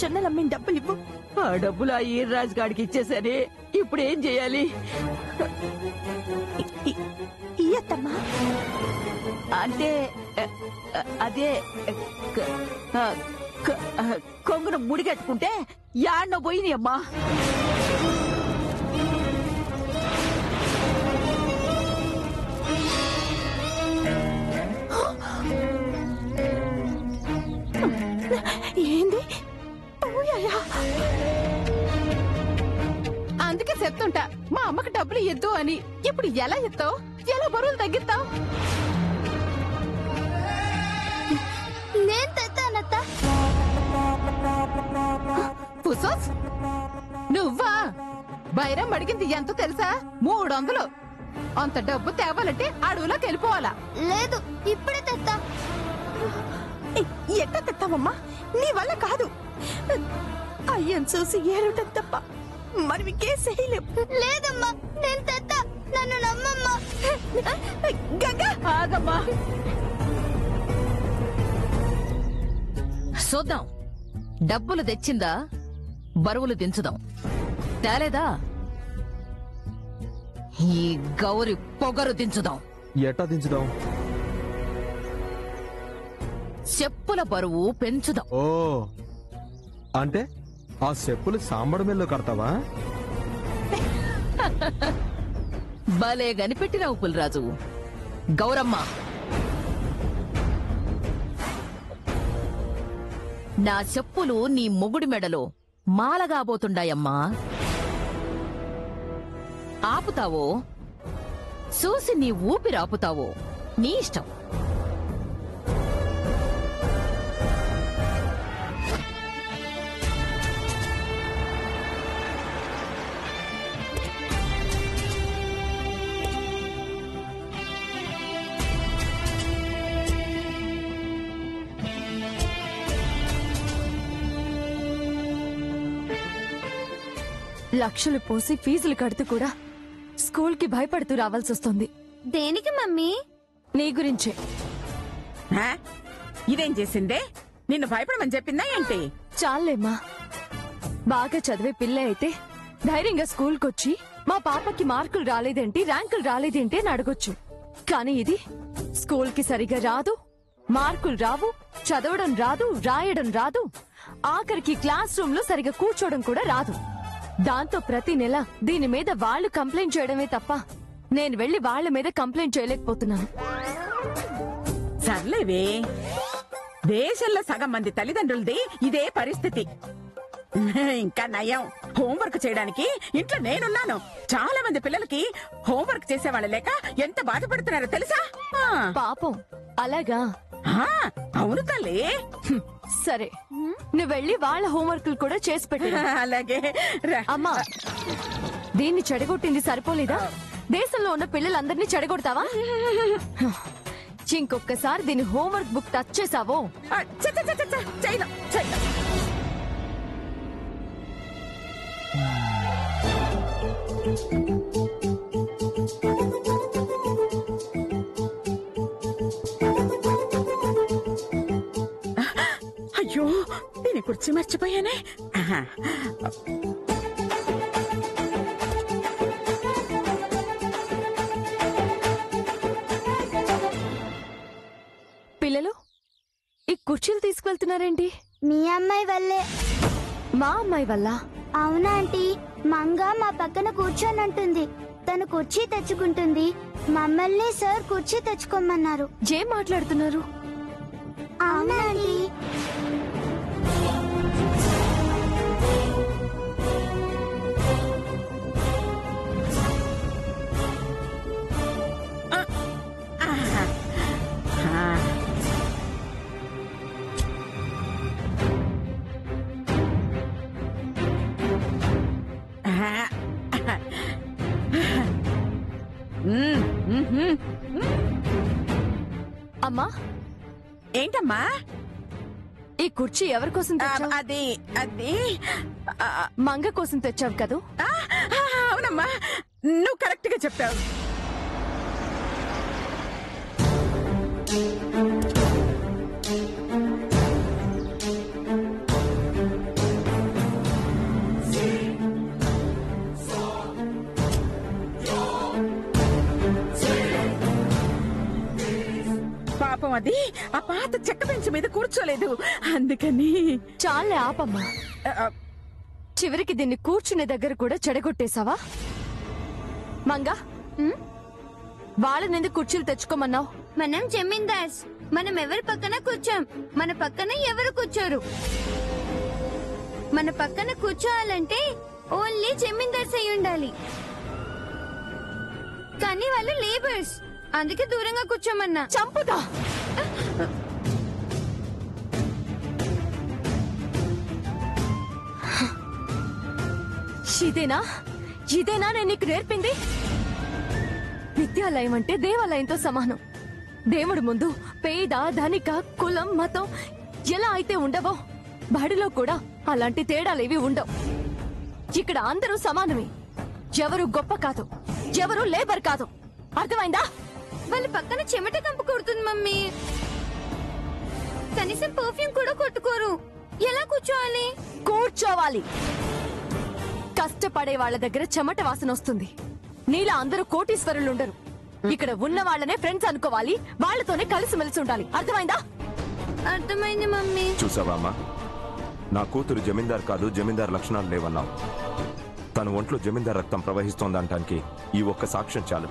చెన్నెలమ్మిన డబ్బులు ఇవ్వు. ఆ డబ్బులు ఆ ఈర్రాజు గాడికి ఇచ్చేసరి ఇప్పుడు ఏం చేయాలి? ఇయ్యత్తమ్మా. అంటే అదే కొంగును ముడిగట్టుకుంటే యాడ్నో పోయినాయి అమ్మా. ఏంది? అందుకే చెప్తుంటా మా అమ్మకి డబ్బులు ఇద్దు అని. ఇప్పుడు ఎలా ఇస్తావు? ఎలా బరువులు తగ్గిస్తావు? నేను తెస్తానత్తా. నువ్వా? బైరం అడిగింది ఎంత తెలుసా? 300. అంత డబ్బు తేవాలంటే అడవులోకి వెళ్ళిపోవాలా? లేదు, ఇప్పుడే తెస్తా. ఎట్లా తెస్తావమ్మా? నీ వల్ల కాదు. అయ్యని చూసి ఏడటం తప్ప మరి మీకేం చేయలేం. లేదమ్మా, నేను తెస్తా. నన్ను నమ్మమ్మా. గంగా ఆగమ్మా. చూద్దాం, డబ్బులు తెచ్చిందా? బరువులు దించుదాం. తేలేదా? ఈ గౌరి పొగరు దించుదాం. ఎట్టా దించుదాం? చెప్పుల బరువు పెంచుదాం. ఓ, అంటే ఆ చెప్పులు సాంబడి మిల్లు కడతావా? భలే గనిపెట్టినావు పులిరాజు. గౌరమ్మ, నా చెప్పులు నీ మొగుడి మెడలో మాలగాబోతుండాయమ్మా. ఆపుతావో చూసి నీ ఊపిరాపుతావో నీ ఇష్టం. లక్షలు పోసి ఫీజులు కడుతూ కూడా స్కూల్ కి భయపడుతూ రావాల్సి వస్తుంది. దేనికి మమ్మీ? నీ గురించే. ఇదేం చేసిందే? నిన్ను భయపడమని చెప్పిందా ఏంటి? చాలేమ్మా, బాగా చదివే పిల్ల అయితే ధైర్యంగా స్కూల్కొచ్చి మా పాపకి మార్కులు రాలేదేంటి, ర్యాంకులు రాలేదేంటి అని అడగొచ్చు. కానీ ఇది స్కూల్ కి సరిగా రాదు, మార్కులు రావు, చదవడం రాదు, రాయడం రాదు, ఆఖరికి క్లాస్ రూమ్ లో సరిగా కూర్చోవడం కూడా రాదు. దాంతో ప్రతి నెల దీని మీద వాళ్ళు కంప్లైంట్ చేయడమే తప్ప నేను వెళ్లి వాళ్ల మీద కంప్లైంట్ చేయలేకపోతున్నాను. సర్లేవే, దేశంలో సగం మంది తల్లిదండ్రులది ఇదే పరిస్థితి. ఇంకా నయం, హోంవర్క్ చేయడానికి ఇంట్లో నేనున్నాను. చాలా మంది పిల్లలకి హోంవర్క్ చేసేవాళ్ళు లేక ఎంత బాధపడుతున్నారో తెలుసా? పాపం. అలాగా? అవును తల్లి. సరే, నువ్వు వెళ్ళి వాళ్ళ హోంవర్క్లు కూడా చేసి పెట్టు. అలాగే. అమ్మా, దీన్ని చెడగొట్టింది సరిపోలేదా? దేశంలో ఉన్న పిల్లలందరినీ చెడగొడతావా? ఇంకొక్కసారి దీని హోంవర్క్ బుక్ టచ్ చేసావో అయ్యో, దీని కుర్చీ మర్చిపోయానే. పిల్లలు, ఈ కుర్చీలు తీసుకువెళ్తున్నారేంటి? మీ అమ్మాయి వల్లే. మా అమ్మాయి వల్ల? అవునా ఆంటీ, మంగ మా పక్కన కూర్చోనంటుంది. తను కుర్చీ తెచ్చుకుంటుంది, మమ్మల్ని సార్ కుర్చీ తెచ్చుకోమన్నారు. ఏం మాట్లాడుతున్నారు? అవునా ఆంటీ? అమ్మా, ఏంటమ్మా? ఈ కుర్చీ ఎవరి కోసం తెచ్చావు? అది మంగ కోసం తెచ్చావు కదూ? అవునమ్మా, నువ్వు కరెక్ట్ గా చెప్పావు. పాపం అది ఆ పాత చెక్క బెంచ్ మీద కూర్చోలేదు, అందుకని. చాలే ఆపమ్మా. ఆ, చివరికి దీన్ని కూర్చునే దగ్గర కూడా చెడగొట్టేశావా? మంగా, వాళ్ళనెందుకు కుర్చీలు తెచ్చుకోమన్నావు? మనం జమీందార్స్, మనం ఎవరి పక్కన కూర్చోం, మన పక్కన ఎవరు కూర్చోరు. మన పక్కన కూర్చోవాలంటే ఓన్లీ జమీందార్స్ అయి ఉండాలి. కానీ వాళ్ళు లేబర్స్, అందుకే దూరంగా కూర్చోమన్నా. చంపుతా. ఇదేనా నేను నీకు నేర్పింది? విద్యాలయం అంటే దేవాలయంతో సమానం. దేవుడి ముందు పేద ధనిక కులం మతం ఎలా అయితే ఉండవో బడిలో కూడా అలాంటి తేడాలేవి ఉండవు. ఇక్కడ అందరూ సమానమే. ఎవరు గొప్ప కాదు, ఎవరు లేబర్ కాదు. అర్థమైందా? వాళ్ళ పక్కన చెమట కంపు కొడుతుంది మమ్మీ. కనీసం పర్ఫ్యూమ్ కూడా కొట్టుకోరు. ఎలా కూర్చోవాలి? కూర్చోవాలి. కష్టపడే వాళ్ళ దగ్గర చెమట వాసన వస్తుంది. నీలా అందరూ కోటీశ్వరులుండరు. ఇక్కడ ఉన్న వాళ్ళనే ఫ్రెండ్స్ అనుకోవాలి, వాళ్ళతోనే కలిసిమెలిసి ఉండాలి. అర్థమైందా? అర్థమైంది మమ్మీ. చూసావా అమ్మా, నా కూతురు జమీందార్ కాదు, జమీందార్ లక్షణాలు లేవన్నావు. తన ఒంట్లో జమీందార్ రక్తం ప్రవహిస్తోందనటానికి ఈ ఒక్క సాక్ష్యం చాలు.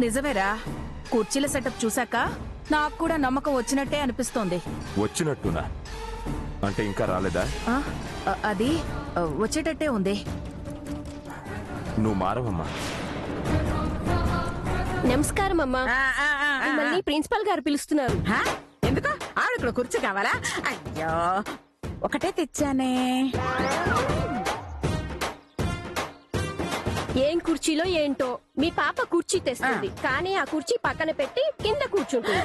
నిజమేరా, కుర్చీల సెటప్ చూసాక నాకు కూడా నమ్మకం వచ్చినట్టే అనిపిస్తోంది. వచ్చినట్టునా? అంటే ఇంకా రాలేదా? అది వచ్చేటట్టే ఉంది. నువ్వు మారవమ్మా. నమస్కారం అమ్మా. మిమ్మల్ని ప్రిన్సిపల్ గారు పిలుస్తున్నారు. ఎందుకు? ఆవిడ ఇక్కడ కుర్చీ కావాలా? అయ్యో, ఒకటే తెచ్చానే. ఏం కుర్చీలో ఏంటో మీ పాప కుర్చీ తెస్తుంది, కానీ ఆ కుర్చీ పక్కన పెట్టి కింద కూర్చుంటుంది.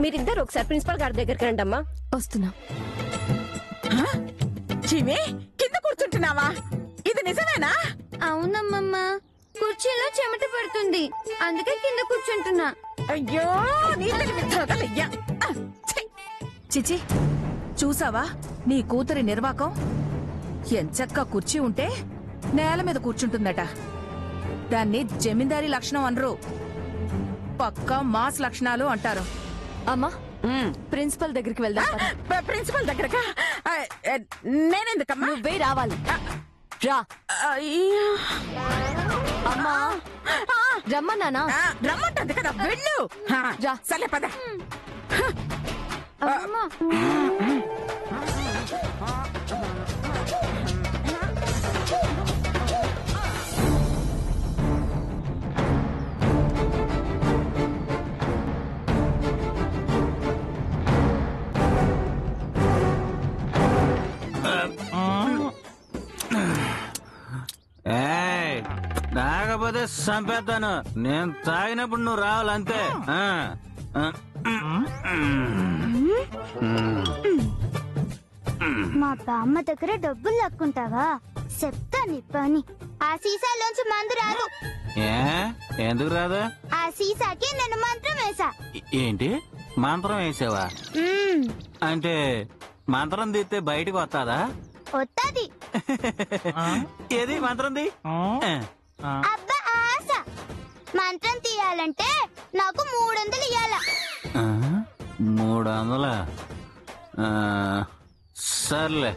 మీరిద్దరు ఒకసారి ప్రిన్సిపల్ గారి దగ్గరికి రండి అమ్మా. వస్తున్నా. చిమి, కింద కూర్చుంటున్నావా? ఇది నిజమేనా? అవునమ్మమ్మ, కుర్చీలో చెమట పడుతుంది, అందుకే కింద కూర్చుంటున్నా. అయ్యో, నీళ్ళకి మిత్రయ్యా. చిచి, చూసావా నీ కూతురి నిర్వాకం? ఎంచక్క కుర్చీ ఉంటే నేల మీద కూర్చుంటుందట. దాన్ని జమీందారీ లక్షణం అనరు, పక్కా మాస్ లక్షణాలు అంటారు. అమ్మా, ప్రిన్సిపల్ దగ్గరికి వెళ్దాం పద. ప్రిన్సిపల్ దగ్గరకా? నేనెందుకమ్మా? నువ్వే రావాలి. రా. అయ్యో. అమ్మా, రమ్మన్నానా? రమ్మంటుంది కదా, వెళ్ళు. రా. సరే పద. తాగపోతే చంపేస్తాను. నేను తాగినప్పుడు నువ్వు రావాలంతే. మా బామ్మ దగ్గర డబ్బులు లాక్కుంటావా? చెప్తా నీ పని. ఆ సీసాలోంచి మందు రాదు. ఎందుకు రాదు? ఆ సీసాకి నేను మంత్రం వేసా. ఏంటి మంత్రం వేసావా? అంటే మంత్రం తీస్తే బయటకు వస్తాదా? వస్తాది. ఏది మంత్రం తీ? అబ్బా ఆశ. మంత్రం తీయాలంటే నాకు 300 ఇయ్యాల. 300? సర్లే,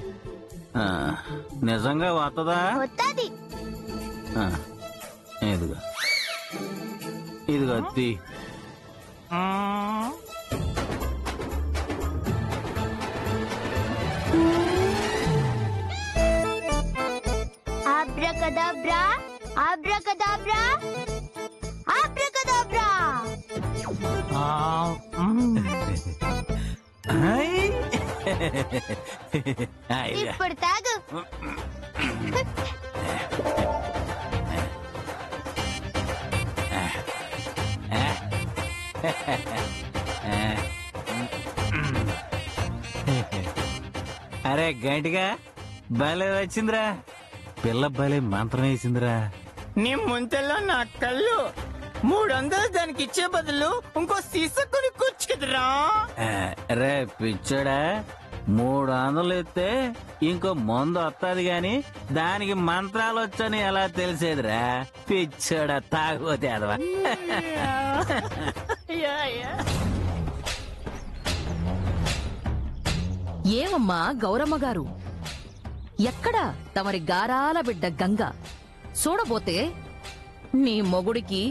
నిజంగా వస్తుందా? వస్తాది. ఇదిగో ఇదిగో తీ. ఆబ్రకదాబ్రా, ఆబ్రకదాబ్రా, ఆబ్రకదాబ్రా. ఇప్పుడు తాగు. అరే గంటిగా భలే వచ్చిందిరా, పిల్ల భలే మంత్రం వేసిందిరా. నీ ముంతల్లో నా కళ్ళు 300 దానికి ఇచ్చే బదులు ఇంకో సీసా కొని కూర్చుకుదురా. రే పిచ్చోడా, 300 ఇస్తే ఇంకో మందు వస్తుంది గాని దానికి మంత్రాలు వచ్చని ఎలా తెలిసేదిరా పిచ్చోడ తాగోతే అదవా. ఏమమ్మా గౌరమ్మ గారు, ఎక్కడ తమరి గారాల బిడ్డ గంగ? చూడబోతే నీ మొగుడికి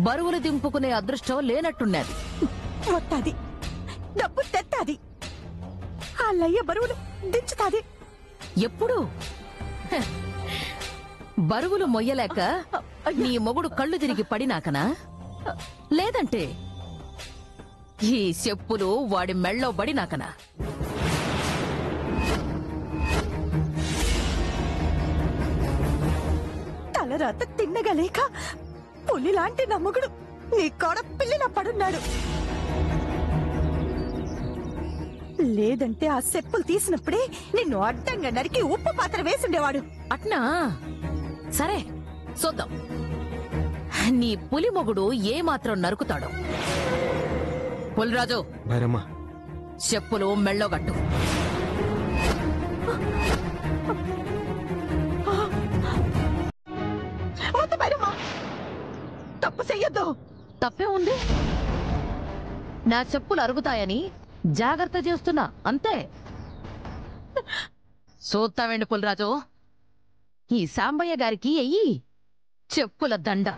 బరువులు దింపుకునే అదృష్టం లేనట్టున్నది. వస్తాది, డబ్బు తెత్తాది, అల్లయ్య బరువులు దించుతాది. ఎప్పుడు? హ, బరువులు మొయ్యలేక నీ మొగుడు కళ్ళు తిరిగి పడినాకనా? లేదంటే ఈ చెప్పులు వాడి మెళ్ళో పడినాకనా? తలరాత తిన్నగలేక పులిలాంటి నమ్మగుడు నీ కోడ పిల్లిలా పడున్నాడు. లేదంటే ఆ చెప్పులు తీసినప్పుడే నిన్ను అడ్డంగా నరికి ఉప్పు పాత్ర వేసుండేవాడు. అట్నా? సరే చూద్దాం నీ పులి మొగుడు ఏమాత్రం నరుకుతాడో. పులిరాజు, భైరమ్మ, చెప్పులు మెళ్ళో గట్టు. వద్దు భైరమ్మ, తప్పు చెయ్యొద్దు. తప్పే ఉంది. నా చెప్పులు అరుగుతాయని జాగ్రత్త చేస్తున్నా, అంతే. చూస్తావేండి పులిరాజు, ఈ సాంబయ్య గారికి ఎయ్యి చెప్పుల దండ.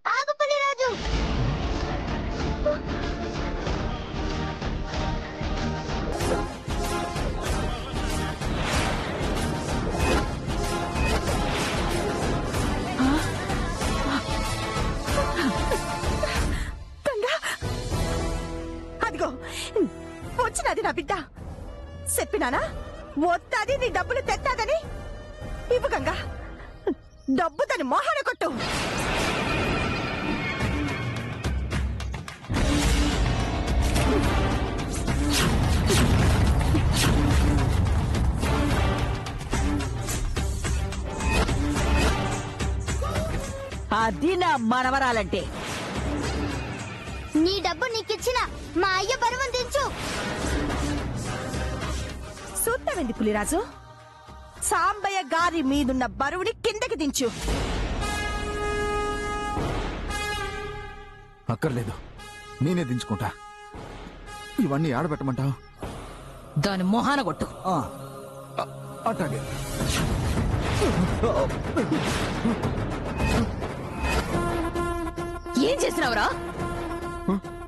ఆగు పులిరాజు. గంగా, అదిగో వచ్చినది నా బిడ్డ. చెప్పినానా వద్దాది నీ డబ్బులు తెత్తాదని? ఇవ్వు గంగా, డబ్బు దాని మోహన కొట్టు. అది నా మనవరాలంటే. నీ డబ్బు నీకిచ్చిన మా అయ్య బరువును దించు. చూద్దామండి పులిరాజు, సాంబయ్య గారి మీదున్న బరువుని కిందకి దించు. అక్కర్లేదు, నేనే దించుకుంటా. ఇవన్నీ ఆడబెట్టమంటావు? దాని మొహాన కొట్టు. అట్లాగే. ఏం చేసినావురా?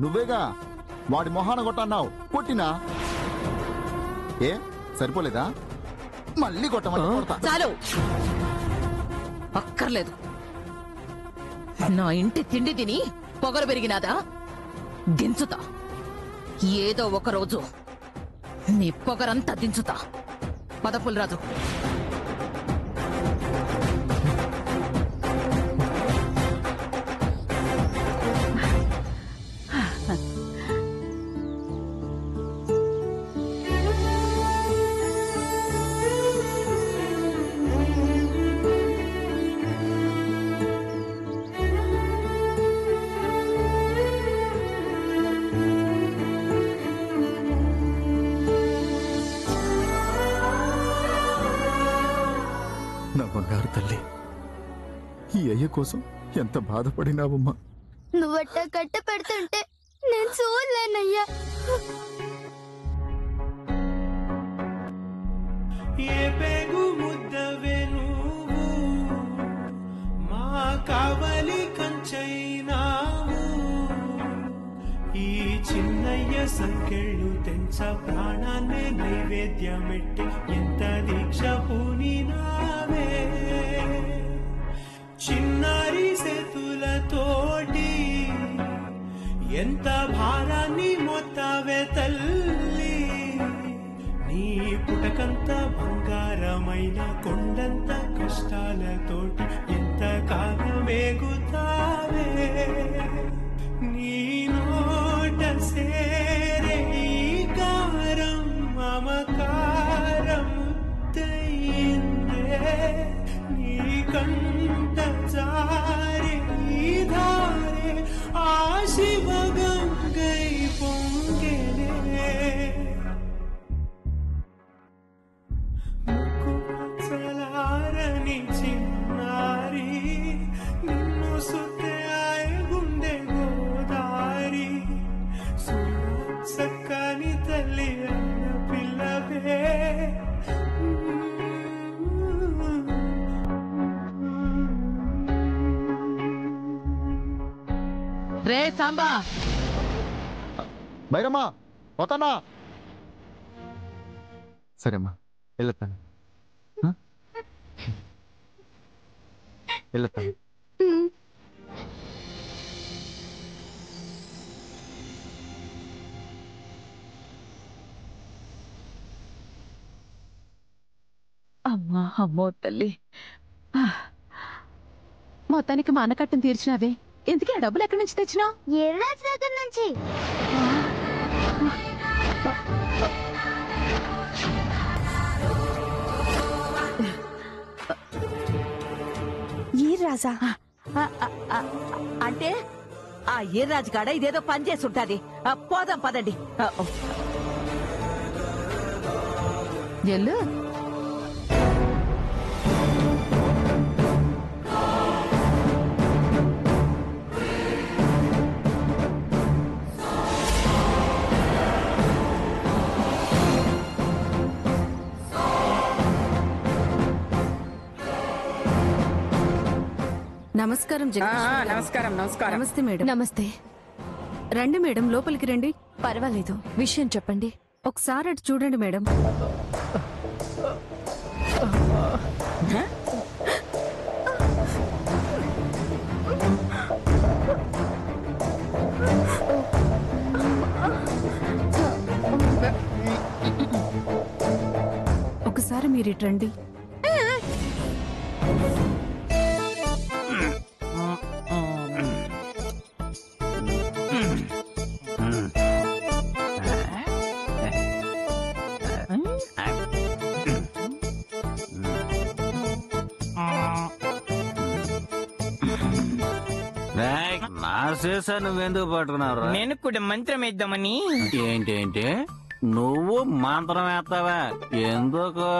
నువ్వేగా వాడి మొహాన కొట్టన్నావు, కొట్టినా. ఏ సరిపోలేదా? మళ్ళీ కొట్టమంటే కొడతా. చాలు, అక్కర్లేదు. నా ఇంటి తిండి తిని పొగరు పెరిగినాదా? దించుతా. ఏదో ఒక రోజు నీ పొగరంతా దించుతా. పద పులిరాజు. నా బంగారు తల్లి, ఈ అయ్య కోసం ఎంత బాధపడినావమ్మా. నువ్వట్ట కట్ట పెడుతుంటే నేను చూడలేనయ్యా. ఏ పేగు ముద్దవే నువ్వు, మా కావలి కంచైనావు. ఈ చిన్నయ్య సంకెళ్ళు తెంచ ప్రాణాన్నే నైవేద్యమెట్టి ఎంత దీక్ష పూనినావే. చిన్నారి సేతులతోటి ఎంత భారాన్ని మొత్తావే తల్లి. నీ పుటకంత బంగారమైన కొండంత కష్టాలతోటి ఎంత కాలమేగుతావే. నీ సేరే ఈ కారం మమకారం ముద్దయిందే నీకంట జారే ఈ ధారే ఆ శివగంగై పొంగెనే ముక్కుపచ్చలారని చిన్నారి నిన్ను సుత్తే ఆయే గుండె గోదారి సక్కని తల్లి అన్న పిల్లవే రే సాంబా బైరమ్మా పోతానా సరే అమ్మా వెళ్తాను వెళ్తాను అమ్మా అమ్మో తల్లి మొత్తానికి మా అన్నకట్టం తీర్చినావే ఎందుకే ఆ డబ్బులు ఎక్కడి నుంచి తెచ్చినావు ఎర్రాజ్ దగ్గర నుంచి ఈ రాజా అంటే ఆ ఏ రాజు కాడ ఇదేదో పని చేసి ఉంటాది పోదాం పదండి ఎల్లు నమస్కారం నమస్కారం నమస్కారం. నమస్తే మేడం. నమస్తే. రండి మేడం, లోపలికి రండి. పర్వాలేదు, విషయం చెప్పండి. ఒకసారి అటు చూడండి మేడం. ఒకసారి మీరు ఇటు రండి. నా సీసా నువ్వెందుకు పట్టుకున్నావు? నేను కూడా మంత్రం వేద్దామని. ఏంటేంటి నువ్వు మంత్రం వేస్తావా? ఎందుకు?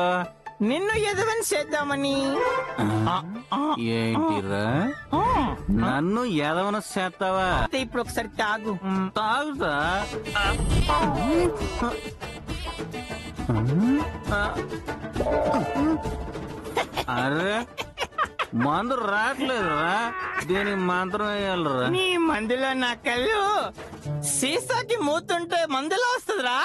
నిన్ను ఎదవని చేద్దామని. ఏంటిరా నన్ను ఎదవన చేస్తావా? ఇప్పుడు ఒకసారి తాగు. తాగుతా. అరే మందు రావట్లేదురా, దీనికి మంత్రం వేయాలరా. నీ మందులో నా కళ్ళు సీసాకి మూతుంటే మందులో వస్తుందిరా.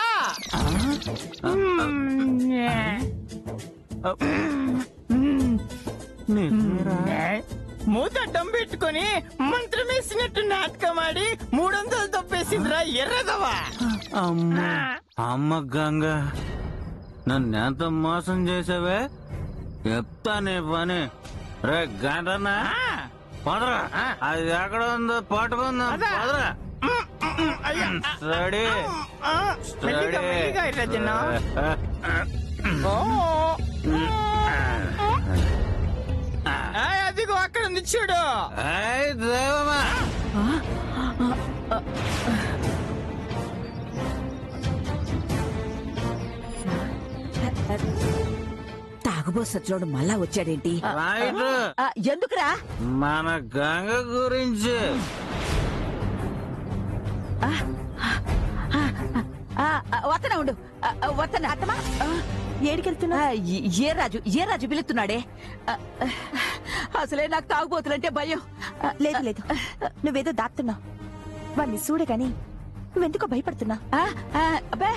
మూత అడ్డం పెట్టుకుని మంత్రం వేసినట్టు నాటకం ఆడి 300 తప్పేసిందిరా ఎర్రదవా. అమ్మ గంగ, నన్ను ఎంత మోసం చేసావే, చెప్తానే పని. రే గంటన్నా పదరా, అది ఎక్కడ ఉందో పట్టుకుందాం. పదరా. స్టడీ అదిగో అక్కడ ఉంది చూడు. దేవమా తాగుబోసోడు మళ్ళా వచ్చాడేంటి? ఎందుకురా? మన గంగ గురించి. వత్తన ఉండు, వత్తన. అత్తమా ఏడికెళ్తున్నా? ఏ రాజు పిలుస్తున్నాడే. అసలే నాకు తాగుబోతులంటే భయం. లేదు లేదు, నువ్వేదో దాస్తున్నావు. వాడిని చూడే గాని నువ్వెందుకో భయపడుతున్నా? అబ్బే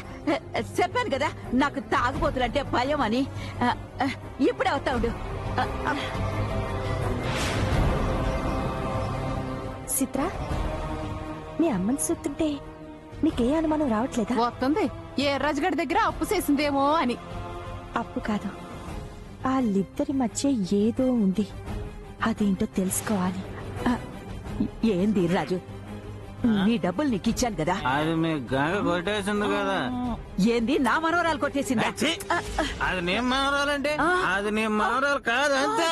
చెప్పాను కదా నాకు తాగుబోతులంటే భయం అని. ఇప్పుడే వస్తా ఉండు. చిత్ర, మీ అమ్మని చూస్తుంటే నీకే అనుమానం రావట్లేదా? వస్తుంది, ఏ రాజుగారి దగ్గర అప్పు చేసిందేమో అని. అప్పు కాదు, వాళ్ళిద్దరి మధ్య ఏదో ఉంది. అదేంటో తెలుసుకోవాలి. ఏంది రాజు? నీ డబ్బులు నీకు ఇచ్చాను కదా. అది మీ గంగ కొట్టేసింది కదా. ఏంది నా మనవరాలు కొట్టేసిందా? అది నీ మనవరాలంటే అది నీ మనవరాలు కాదు అంతే.